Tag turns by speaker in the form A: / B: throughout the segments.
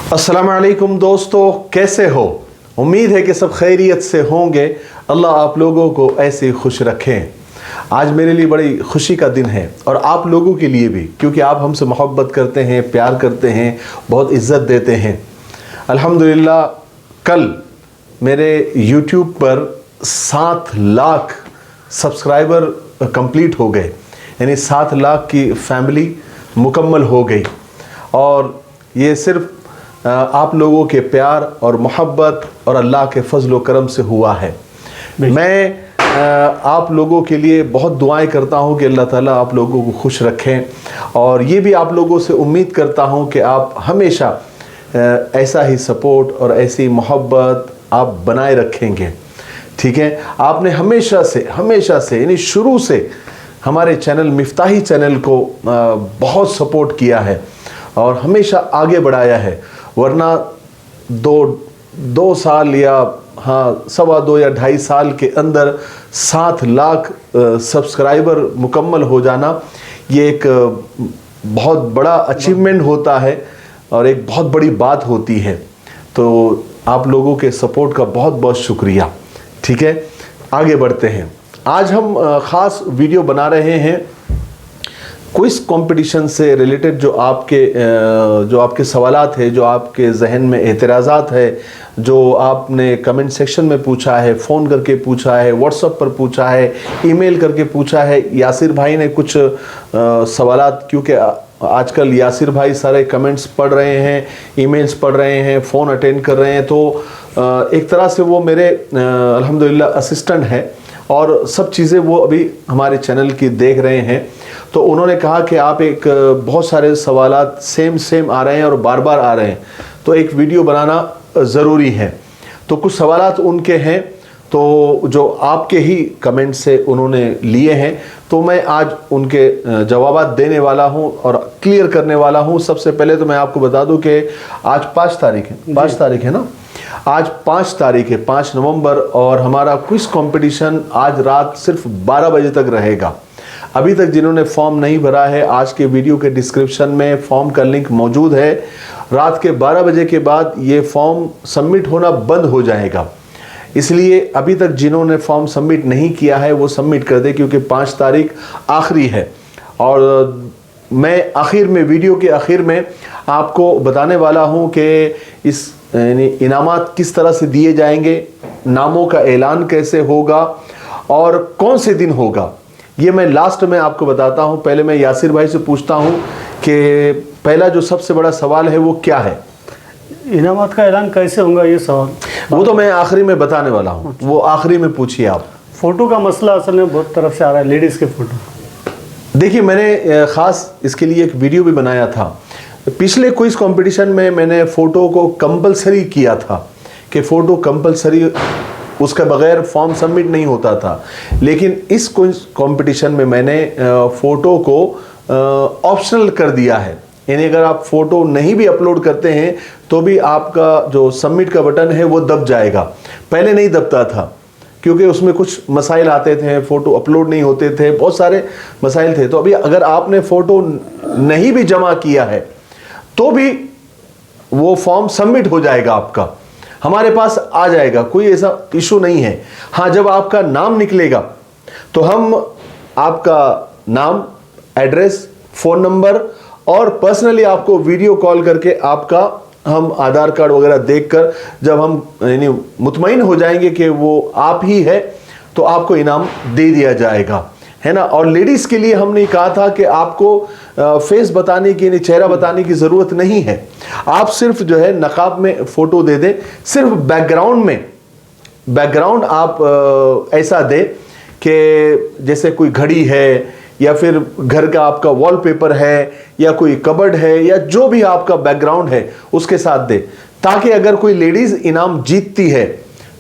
A: अस्सलाम वालेकुम दोस्तों, कैसे हो? उम्मीद है कि सब खैरियत से होंगे। अल्लाह आप लोगों को ऐसे खुश रखें। आज मेरे लिए बड़ी खुशी का दिन है और आप लोगों के लिए भी, क्योंकि आप हमसे मोहब्बत करते हैं, प्यार करते हैं, बहुत इज़्ज़त देते हैं। अल्हम्दुलिल्लाह कल मेरे YouTube पर 7 लाख सब्सक्राइबर कंप्लीट हो गए, यानी 7 लाख की फैमिली मुकम्मल हो गई। और ये सिर्फ आप लोगों के प्यार और मोहब्बत और अल्लाह के फजल व करम से हुआ है। मैं आप लोगों के लिए बहुत दुआएं करता हूं कि अल्लाह ताला आप लोगों को खुश रखें, और ये भी आप लोगों से उम्मीद करता हूं कि आप हमेशा ऐसा ही सपोर्ट और ऐसी मोहब्बत आप बनाए रखेंगे। ठीक है, आपने हमेशा से यानी शुरू से हमारे चैनल मिफ्ताही चैनल को बहुत सपोर्ट किया है और हमेशा आगे बढ़ाया है, वरना दो साल या सवा 2 या 2.5 साल के अंदर 7 लाख सब्सक्राइबर मुकम्मल हो जाना ये एक बहुत बड़ा अचीवमेंट होता है और एक बहुत बड़ी बात होती है। तो आप लोगों के सपोर्ट का बहुत बहुत शुक्रिया। ठीक है, आगे बढ़ते हैं। आज हम ख़ास वीडियो बना रहे हैं क्विज़ कंपटीशन से रिलेटेड। जो आपके सवालात है, जो आपके जहन में एतराज़ात है, जो आपने कमेंट सेक्शन में पूछा है, फ़ोन करके पूछा है, व्हाट्सएप पर पूछा है, ईमेल करके पूछा है। यासिर भाई ने कुछ सवालात, क्योंकि आजकल यासिर भाई सारे कमेंट्स पढ़ रहे हैं, ईमेल्स पढ़ रहे हैं, फ़ोन अटेंड कर रहे हैं, तो एक तरह से वो मेरे अल्हम्दुलिल्लाह असिस्टेंट हैं और सब चीज़ें वो अभी हमारे चैनल की देख रहे हैं। तो उन्होंने कहा कि आप बहुत सारे सवालात सेम आ रहे हैं और बार बार आ रहे हैं, तो एक वीडियो बनाना ज़रूरी है। तो कुछ सवालात उनके हैं तो जो आपके ही कमेंट से उन्होंने लिए हैं, तो मैं आज उनके जवाबात देने वाला हूं और क्लियर करने वाला हूं। सबसे पहले तो मैं आपको बता दूं कि आज 5 तारीख है, 5 तारीख है ना, आज 5 तारीख है, 5 नवंबर, और हमारा क्विज़ कंपटीशन आज रात सिर्फ 12 बजे तक रहेगा। अभी तक जिन्होंने फॉर्म नहीं भरा है, आज के वीडियो के डिस्क्रिप्शन में फॉर्म का लिंक मौजूद है। रात के 12 बजे के बाद ये फॉर्म सबमिट होना बंद हो जाएगा, इसलिए अभी तक जिन्होंने फॉर्म सबमिट नहीं किया है वो सबमिट कर दे, क्योंकि 5 तारीख आखिरी है। और मैं आखिर में, वीडियो के आखिर में आपको बताने वाला हूँ कि इस इनामात किस तरह से दिए जाएंगे, नामों का ऐलान कैसे होगा और कौन से दिन होगा, ये मैं लास्ट में आपको बताता हूं। पहले मैं यासिर भाई से पूछता हूं कि पहला जो सबसे बड़ा सवाल है वो क्या है?
B: इनामात का ऐलान कैसे होगा, ये सवाल
A: वो तो मैं आखिरी में बताने वाला हूं, वो आखिरी में पूछिए आप।
B: फोटो का मसला असल में बहुत तरफ से आ रहा है, लेडीज़ के फोटो।
A: देखिए, मैंने ख़ास इसके लिए एक वीडियो भी बनाया था। पिछले क्विज़ कंपटीशन में मैंने फ़ोटो को कंपलसरी किया था कि फ़ोटो कंपलसरी, उसके बगैर फॉर्म सबमिट नहीं होता था। लेकिन इस क्विज़ कंपटीशन में मैंने फ़ोटो को ऑप्शनल कर दिया है, यानी अगर आप फ़ोटो नहीं भी अपलोड करते हैं तो भी आपका जो सबमिट का बटन है वो दब जाएगा। पहले नहीं दबता था क्योंकि उसमें कुछ मसाइल आते थे, फ़ोटो अपलोड नहीं होते थे, बहुत सारे मसाइल थे। तो अभी अगर आपने फ़ोटो नहीं भी जमा किया है तो भी वो फॉर्म सबमिट हो जाएगा, आपका हमारे पास आ जाएगा, कोई ऐसा इशू नहीं है। हाँ, जब आपका नाम निकलेगा तो हम आपका नाम, एड्रेस, फ़ोन नंबर और पर्सनली आपको वीडियो कॉल करके आपका हम आधार कार्ड वगैरह देखकर जब हम यानी मुतमईन हो जाएंगे कि वो आप ही है, तो आपको इनाम दे दिया जाएगा, है ना। और लेडीज़ के लिए हमने कहा था कि आपको फेस बताने की, चेहरा बताने की ज़रूरत नहीं है। आप सिर्फ जो है नकाब में फ़ोटो दे दें, सिर्फ बैकग्राउंड आप ऐसा दे कि जैसे कोई घड़ी है या फिर घर का आपका वॉलपेपर है या कोई कबर्ड है या जो भी आपका बैकग्राउंड है उसके साथ दे, ताकि अगर कोई लेडीज़ इनाम जीतती है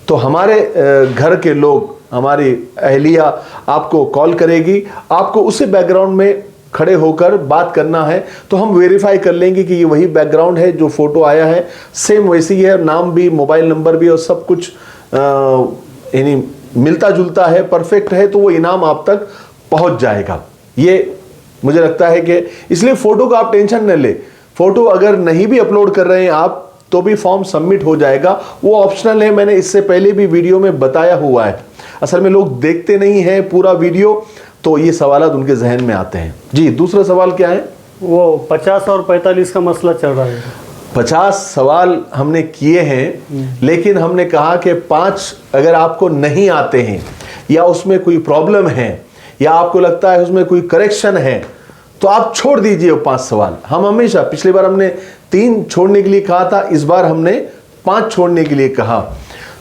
A: तो हमारे घर के लोग, हमारी अहलिया आपको कॉल करेगी, आपको उसी बैकग्राउंड में खड़े होकर बात करना है, तो हम वेरीफाई कर लेंगे कि ये वही बैकग्राउंड है, जो फ़ोटो आया है सेम वैसी है, नाम भी, मोबाइल नंबर भी और सब कुछ यानी मिलता जुलता है, परफेक्ट है, तो वो इनाम आप तक पहुंच जाएगा। ये मुझे लगता है कि इसलिए फ़ोटो का आप टेंशन न ले। फ़ोटो अगर नहीं भी अपलोड कर रहे हैं आप, तो भी फॉर्म सबमिट हो जाएगा, वो ऑप्शनल है, मैंने इससे पहले भी वीडियो में बताया हुआ है। असल में लोग देखते नहीं हैं पूरा वीडियो, तो ये सवालात उनके जहन में आते हैं। जी, दूसरा सवाल क्या है?
B: वो 50 और 45 का मसला चल रहा है।
A: 50 सवाल हमने किए हैं, लेकिन हमने कहा कि 5 अगर आपको नहीं आते हैं या उसमें कोई प्रॉब्लम है या आपको लगता है उसमें कोई करेक्शन है, तो आप छोड़ दीजिए वो 5 सवाल। हम हमेशा, पिछली बार हमने 3 छोड़ने के लिए कहा था, इस बार हमने 5 छोड़ने के लिए कहा।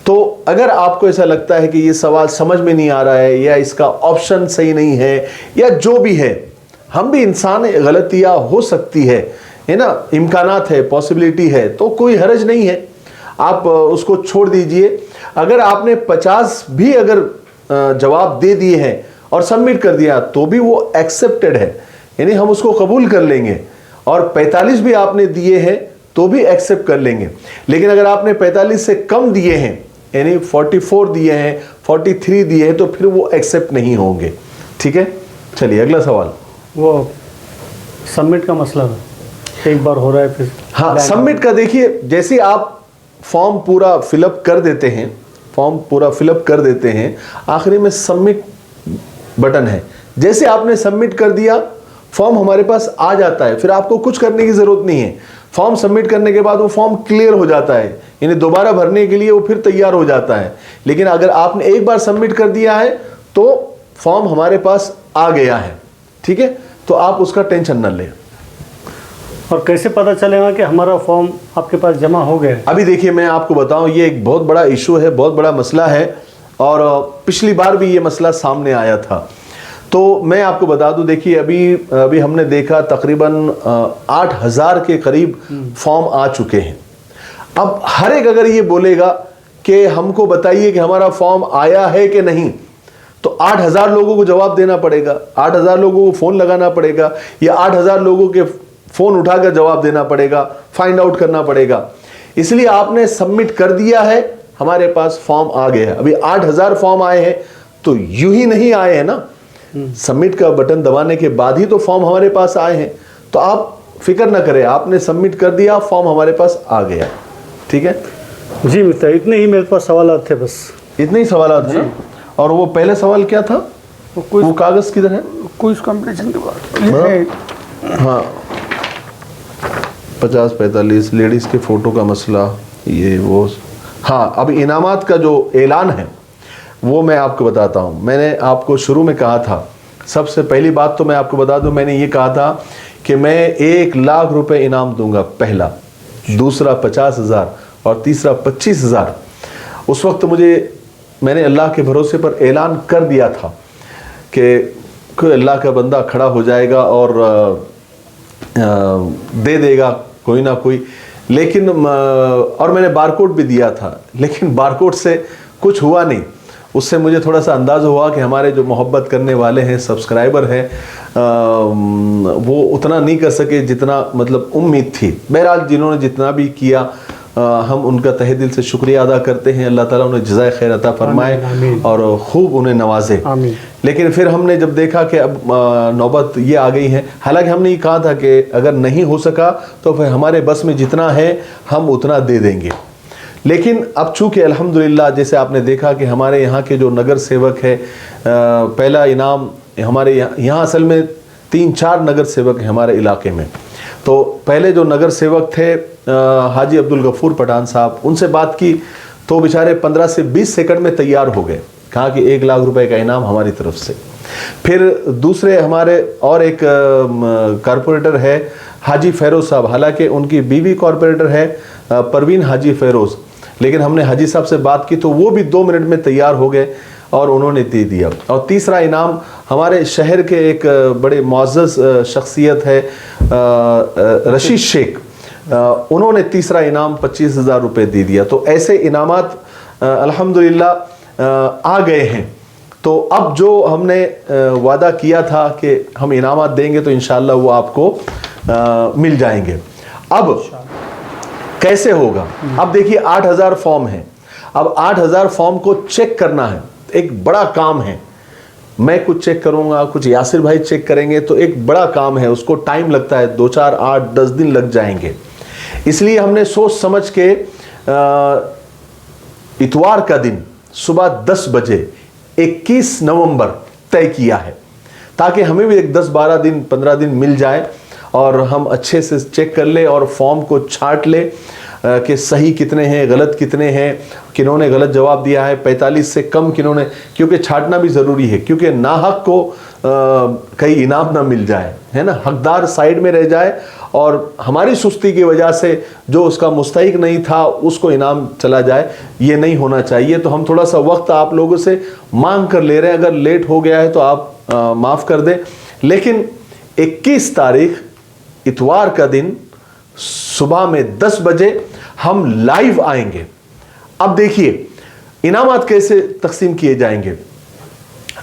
A: तो अगर आपको ऐसा लगता है कि ये सवाल समझ में नहीं आ रहा है या इसका ऑप्शन सही नहीं है या जो भी है, हम भी इंसान, गलतियां हो सकती है ना, इम्कानात है, पॉसिबिलिटी है, तो कोई हर्ज नहीं है, आप उसको छोड़ दीजिए। अगर आपने 50 भी अगर जवाब दे दिए हैं और सबमिट कर दिया तो भी वो एक्सेप्टेड है, यानी हम उसको कबूल कर लेंगे। और 45 भी आपने दिए हैं तो भी एक्सेप्ट कर लेंगे। लेकिन अगर आपने 45 से कम दिए हैं, यानी 44 दिए हैं, 43 दिए हैं, तो फिर वो एक्सेप्ट नहीं होंगे। ठीक है, चलिए अगला सवाल।
B: वो सबमिट का मसला है, एक बार हो रहा है फिर।
A: हाँ, सबमिट का देखिए, जैसे आप फॉर्म पूरा फिलअप कर देते हैं, आखिरी में सबमिट बटन है, जैसे आपने सबमिट कर दिया फॉर्म हमारे पास आ जाता है, फिर आपको कुछ करने की ज़रूरत नहीं है। फॉर्म सबमिट करने के बाद वो फॉर्म क्लियर हो जाता है, यानी दोबारा भरने के लिए वो फिर तैयार हो जाता है। लेकिन अगर आपने एक बार सबमिट कर दिया है तो फॉर्म हमारे पास आ गया है। ठीक है, तो आप उसका टेंशन न लें।
B: और कैसे पता चलेगा कि हमारा फॉर्म आपके पास जमा हो गया?
A: अभी देखिए, मैं आपको बताऊं, ये एक बहुत बड़ा इशू है, बहुत बड़ा मसला है, और पिछली बार भी ये मसला सामने आया था। तो मैं आपको बता दूं, देखिए अभी हमने देखा तकरीबन 8000 के करीब फॉर्म आ चुके हैं। अब हर एक अगर ये बोलेगा कि हमको बताइए कि हमारा फॉर्म आया है कि नहीं, तो 8000 लोगों को जवाब देना पड़ेगा, 8000 लोगों को फ़ोन लगाना पड़ेगा, या 8000 लोगों के फ़ोन उठाकर जवाब देना पड़ेगा, फाइंड आउट करना पड़ेगा। इसलिए आपने सबमिट कर दिया है, हमारे पास फॉर्म आ गया है। अभी 8000 फॉर्म आए हैं, तो यूं ही नहीं आए हैं ना, सबमिट का बटन दबाने के बाद ही तो फॉर्म हमारे पास आए हैं। तो आप फिक्र ना करें, आपने सबमिट कर दिया, फॉर्म हमारे पास आ गया। ठीक है
B: जी मित्र, इतने ही मेरे पास सवाल थे, बस
A: इतने ही सवाल थे ना। और वो पहले सवाल क्या था, वो कागज किधर है?
B: क्विज कंपटीशन के बाद।
A: हाँ, 50-45 लेडीज के फोटो का मसला, ये वो। हाँ, अब इनामात का जो ऐलान है वो मैं आपको बताता हूँ। मैंने आपको शुरू में कहा था, सबसे पहली बात तो मैं आपको बता दूँ, मैंने ये कहा था कि मैं 1 लाख रुपए इनाम दूंगा, पहला, दूसरा 50,000 और तीसरा 25,000। उस वक्त मैंने अल्लाह के भरोसे पर ऐलान कर दिया था कि कोई अल्लाह का बंदा खड़ा हो जाएगा और दे देगा कोई ना कोई। लेकिन और मैंने बारकोड भी दिया था, लेकिन बारकोड से कुछ हुआ नहीं। उससे मुझे थोड़ा सा अंदाज़ हुआ कि हमारे जो मोहब्बत करने वाले हैं, सब्सक्राइबर हैं, वो उतना नहीं कर सके जितना मतलब उम्मीद थी। बहरहाल जिन्होंने जितना भी किया, हम उनका तहे दिल से शुक्रिया अदा करते हैं। अल्लाह ताला उन्हें जज़ाए खैर अता फरमाए और खूब उन्हें नवाजे। लेकिन फिर हमने जब देखा कि अब नौबत ये आ गई है, हालांकि हमने ये कहा था कि अगर नहीं हो सका तो फिर हमारे बस में जितना है हम उतना दे देंगे। लेकिन अब चूँकि अल्हम्दुलिल्लाह, जैसे आपने देखा कि हमारे यहाँ के जो नगर सेवक है, पहला इनाम हमारे यहाँ असल में 3-4 नगर सेवक हैं हमारे इलाके में। तो पहले जो नगर सेवक थे हाजी अब्दुल गफूर पठान साहब, उनसे बात की तो बेचारे 15 से 20 सेकंड में तैयार हो गए, कहा कि 1 लाख रुपए का इनाम हमारी तरफ से। फिर दूसरे हमारे और एक कारपोरेटर है हाजी फ़ैरोज़ साहब, हालांकि उनकी बीवी कारपोरेटर है परवीन हाजी फ़ैरोज़, लेकिन हमने हाजी साहब से बात की तो वो भी 2 मिनट में तैयार हो गए और उन्होंने दे दिया। और तीसरा इनाम हमारे शहर के एक बड़े मुअज़्ज़ज़ शख्सियत है रशीद शेख, उन्होंने तीसरा इनाम 25,000 रुपये दे दिया। तो ऐसे इनामात अल्हम्दुलिल्लाह आ गए हैं। तो अब जो हमने वादा किया था कि हम इनामात देंगे तो इंशाअल्लाह वो आपको मिल जाएंगे। अब कैसे होगा? अब देखिए 8000 फॉर्म हैं, अब 8000 फॉर्म को चेक करना है, एक बड़ा काम है। मैं कुछ चेक करूंगा, कुछ यासिर भाई चेक करेंगे, तो एक बड़ा काम है, उसको टाइम लगता है, 2, 4, 8, 10 दिन लग जाएंगे। इसलिए हमने सोच समझ के इतवार का दिन सुबह 10 बजे 21 नवंबर तय किया है, ताकि हमें भी एक 10-12 दिन 15 दिन मिल जाए और हम अच्छे से चेक कर ले और फॉर्म को छांट ले कि सही कितने हैं, गलत कितने हैं, किन्होंने गलत जवाब दिया है, 45 से कम किन्होंने, क्योंकि छांटना भी ज़रूरी है, क्योंकि नाहक को कहीं इनाम ना मिल जाए, है ना, हकदार साइड में रह जाए और हमारी सुस्ती की वजह से जो उसका मुस्तहिक नहीं था उसको इनाम चला जाए, ये नहीं होना चाहिए। तो हम थोड़ा सा वक्त आप लोगों से मांग कर ले रहे हैं, अगर लेट हो गया है तो आप माफ़ कर दें। लेकिन 21 तारीख इतवार का दिन सुबह में 10 बजे हम लाइव आएंगे। अब देखिए इनामात कैसे तकसीम किए जाएंगे।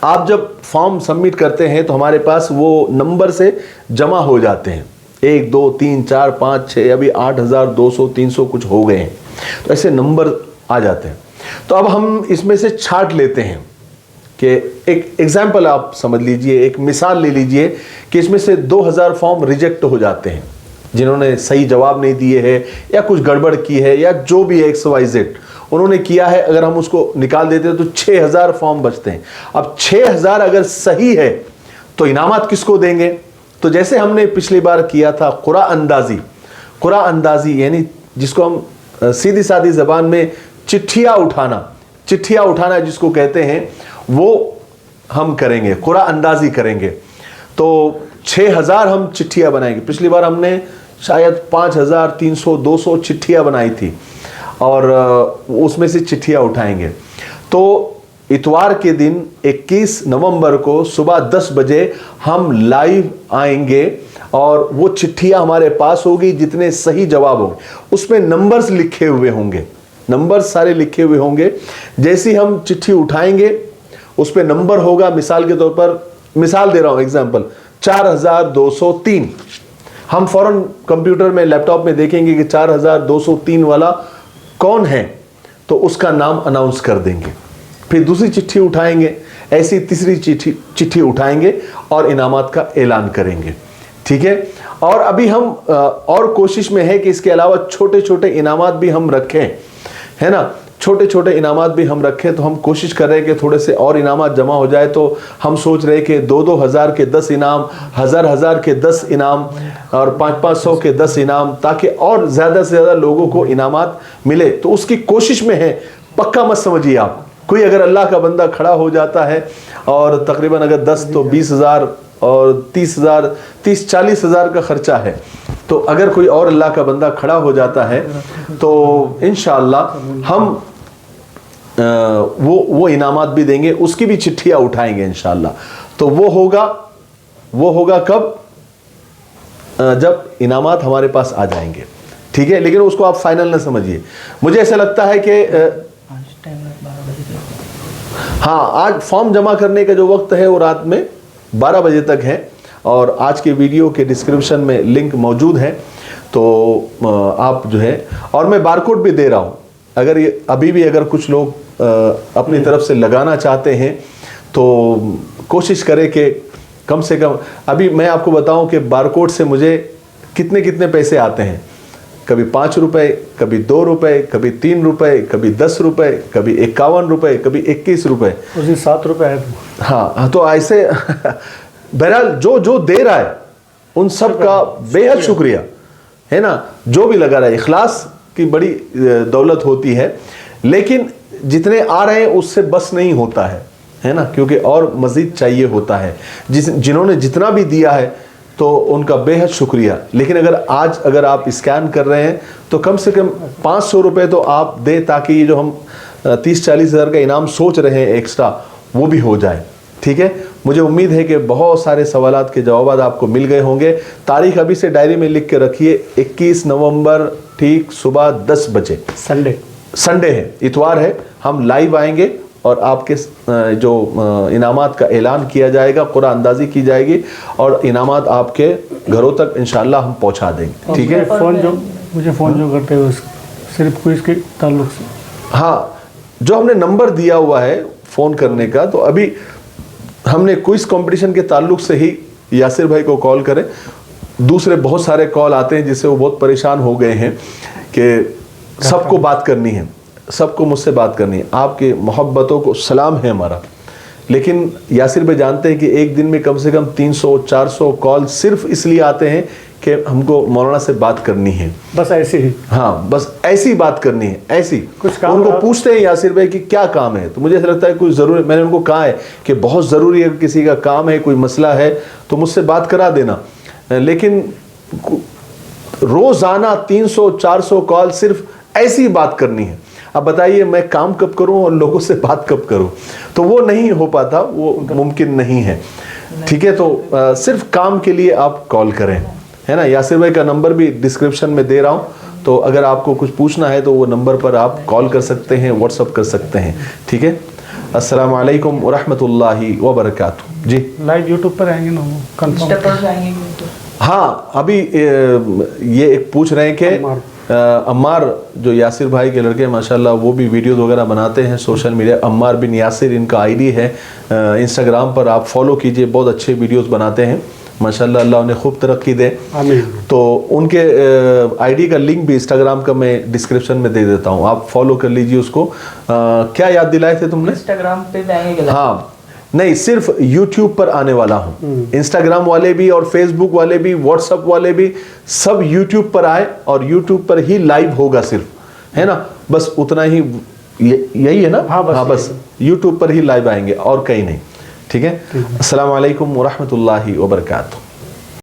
A: आप जब फॉर्म सबमिट करते हैं तो हमारे पास वो नंबर से जमा हो जाते हैं, 1 2 3 4 5 6, अभी 8200 300 कुछ हो गए हैं, तो ऐसे नंबर आ जाते हैं। तो अब हम इसमें से छांट लेते हैं कि एक एग्जाम्पल आप समझ लीजिए, एक मिसाल ले लीजिए कि इसमें से 2000 फॉर्म रिजेक्ट हो जाते हैं, जिन्होंने सही जवाब नहीं दिए है या कुछ गड़बड़ की है या जो भी XYZ उन्होंने किया है, अगर हम उसको निकाल देते हैं तो 6000 फॉर्म बचते हैं। अब 6000 अगर सही है तो इनामात किसको देंगे? तो जैसे हमने पिछली बार किया था कुरा अंदाजी यानी जिसको हम सीधी सादी ज़बान में चिट्ठियाँ उठाना जिसको कहते हैं, वो हम करेंगे, कुरा अंदाजी करेंगे। तो 6000 हम चिट्ठियाँ बनाएंगे। पिछली बार हमने शायद 5300 200 चिट्ठियाँ बनाई थी और उसमें से चिट्ठियाँ उठाएंगे। तो इतवार के दिन 21 नवंबर को सुबह 10 बजे हम लाइव आएंगे और वो चिट्ठियाँ हमारे पास होगी, जितने सही जवाब होंगे उसमें नंबर्स लिखे हुए होंगे, नंबर्स सारे लिखे हुए होंगे। जैसे हम चिट्ठी उठाएंगे उस पर नंबर होगा, मिसाल के तौर पर मिसाल दे रहा हूँ एग्जाम्पल 4203, हम फौरन कंप्यूटर में लैपटॉप में देखेंगे कि 4203 वाला कौन है, तो उसका नाम अनाउंस कर देंगे। फिर दूसरी चिट्ठी उठाएंगे, ऐसी तीसरी चिट्ठी उठाएंगे और इनामात का ऐलान करेंगे। ठीक है, और अभी हम और कोशिश में है कि इसके अलावा छोटे छोटे इनामात भी हम रखें, है ना, छोटे छोटे इनामात भी हम रखें। तो हम कोशिश कर रहे हैं कि थोड़े से और इनामात जमा हो जाए। तो हम सोच रहे हैं कि 2-2 हज़ार के 10 इनाम, 1000 के 10 इनाम और 500 के 10 इनाम, ताकि और ज़्यादा से ज़्यादा लोगों को इनामात मिले। तो उसकी कोशिश में है, पक्का मत समझिए आप। कोई अगर अल्लाह का बंदा खड़ा हो जाता है और तकरीबन अगर 10 तो 20,000 और 30,000 30-40 हज़ार का खर्चा है, तो अगर कोई और अल्लाह का बंदा खड़ा हो जाता है तो इंशाअल्लाह हम वो इनामात भी देंगे, उसकी भी चिट्ठियाँ उठाएंगे इंशाअल्लाह। तो वो होगा कब? जब इनामात हमारे पास आ जाएंगे। ठीक है, लेकिन उसको आप फाइनल ना समझिए। मुझे ऐसा लगता है कि हाँ, आज फॉर्म जमा करने का जो वक्त है वो रात में 12 बजे तक है और आज के वीडियो के डिस्क्रिप्शन में लिंक मौजूद है। तो आप जो है, और मैं बारकोड भी दे रहा हूँ, अगर ये अभी भी अगर कुछ लोग अपनी तरफ से लगाना चाहते हैं तो कोशिश करें कि कम से कम, अभी मैं आपको बताऊं कि बारकोड से मुझे कितने कितने पैसे आते हैं, कभी 5 रुपए, कभी 2 रुपए, कभी 3 रुपए, कभी 10 रुपए, कभी 51 रुपए, कभी 21 रुपए,
B: उस दिन 7 रुपए आए थे।
A: हाँ, तो ऐसे बहरहाल जो दे रहा है उन सब का बेहद शुक्रिया, है ना। जो भी लगा रहा है, इखलास की बड़ी दौलत होती है, लेकिन जितने आ रहे हैं उससे बस नहीं होता है ना, क्योंकि और मज़ीद चाहिए होता है। जिन्होंने जितना भी दिया है तो उनका बेहद शुक्रिया। लेकिन अगर आप स्कैन कर रहे हैं तो कम से कम 500 रुपये तो आप दें, ताकि ये जो हम 30-40 हज़ार का इनाम सोच रहे हैं एक्स्ट्रा, वो भी हो जाए। ठीक है, मुझे उम्मीद है कि बहुत सारे सवालात के जवाब आपको मिल गए होंगे। तारीख अभी से डायरी में लिख के रखिए, 21 नवंबर ठीक सुबह 10 बजे, संडे है, इतवार है, हम लाइव आएंगे और आपके जो इनामात का ऐलान किया जाएगा, कुरा अंदाजी की जाएगी और इनामात आपके घरों तक इंशाल्लाह हम पहुंचा देंगे। ठीक है,
B: मुझे फ़ोन जो करते हैं सिर्फ क्विज़ के ताल्लुक से,
A: हाँ, जो हमने नंबर दिया हुआ है फ़ोन करने का, तो अभी हमने क्विज़ कंपटीशन के ताल्लुक से ही यासिर भाई को कॉल करें, दूसरे बहुत सारे कॉल आते हैं जिससे वो बहुत परेशान हो गए हैं कि सबको बात करनी है, सबको मुझसे बात करनी है। आपकी मोहब्बतों को सलाम है हमारा, लेकिन यासिर भाई जानते हैं कि एक दिन में कम से कम 300-400 कॉल सिर्फ इसलिए आते हैं कि हमको मौलाना से बात करनी है,
B: बस ऐसे ही।
A: हाँ, बस ऐसी बात करनी है, ऐसी।
B: कुछ काम
A: उनको
B: आप-
A: पूछते हैं यासिर भाई कि क्या काम है, तो मुझे ऐसा लगता है कोई ज़रूरी, मैंने उनको कहा है कि बहुत ज़रूरी है, किसी का काम है, कोई मसला है तो मुझसे बात करा देना। लेकिन रोज़ाना 300-400 कॉल सिर्फ ऐसी बात करनी है। अब बताइए मैं काम कब करूं और लोगों से बात कब करूं, तो वो नहीं हो पाता, वो मुमकिन नहीं है। ठीक है, तो सिर्फ काम के लिए आप कॉल करें, है ना। यासिर भाई का नंबर भी डिस्क्रिप्शन में दे रहा हूं, तो अगर आपको कुछ पूछना है तो वो नंबर पर आप कॉल कर सकते हैं, व्हाट्सअप कर सकते हैं। ठीक है, अस्सलाम वालेकुम व रहमतुल्लाहि व बरकातुहू। जी
B: लाइव यूट्यूब पर आएंगे ना, वो कंफर्म।
A: हाँ, अभी ये एक पूछ रहे हैं कि अम्मार जो यासिर भाई के लड़के माशाल्लाह वो भी वीडियोस वगैरह बनाते हैं सोशल मीडिया, अम्मार बिन यासिर इनका आईडी है, इंस्टाग्राम पर आप फॉलो कीजिए, बहुत अच्छे वीडियोस बनाते हैं माशाल्लाह, अल्लाह उन्हें खूब तरक्की दे।
B: आमीन।
A: तो उनके आईडी का लिंक भी इंस्टाग्राम का मैं डिस्क्रिप्शन में दे देता हूँ, आप फॉलो कर लीजिए उसको। क्या याद दिलाए थे तुमने?
C: इंस्टाग्राम पे भी आएंगे।
A: हाँ, नहीं, सिर्फ यूट्यूब पर आने वाला हूँ। इंस्टाग्राम वाले भी और फेसबुक वाले भी, व्हाट्सएप वाले भी, सब यूट्यूब पर आए और यूट्यूब पर ही लाइव होगा सिर्फ, है ना। बस उतना ही, यही है ना।
B: हाँ,
A: बस यूट्यूब पर ही लाइव आएंगे और कहीं नहीं। ठीक है, अस्सलाम वालेकुम व रहमतुल्लाहि व बरकातुहू।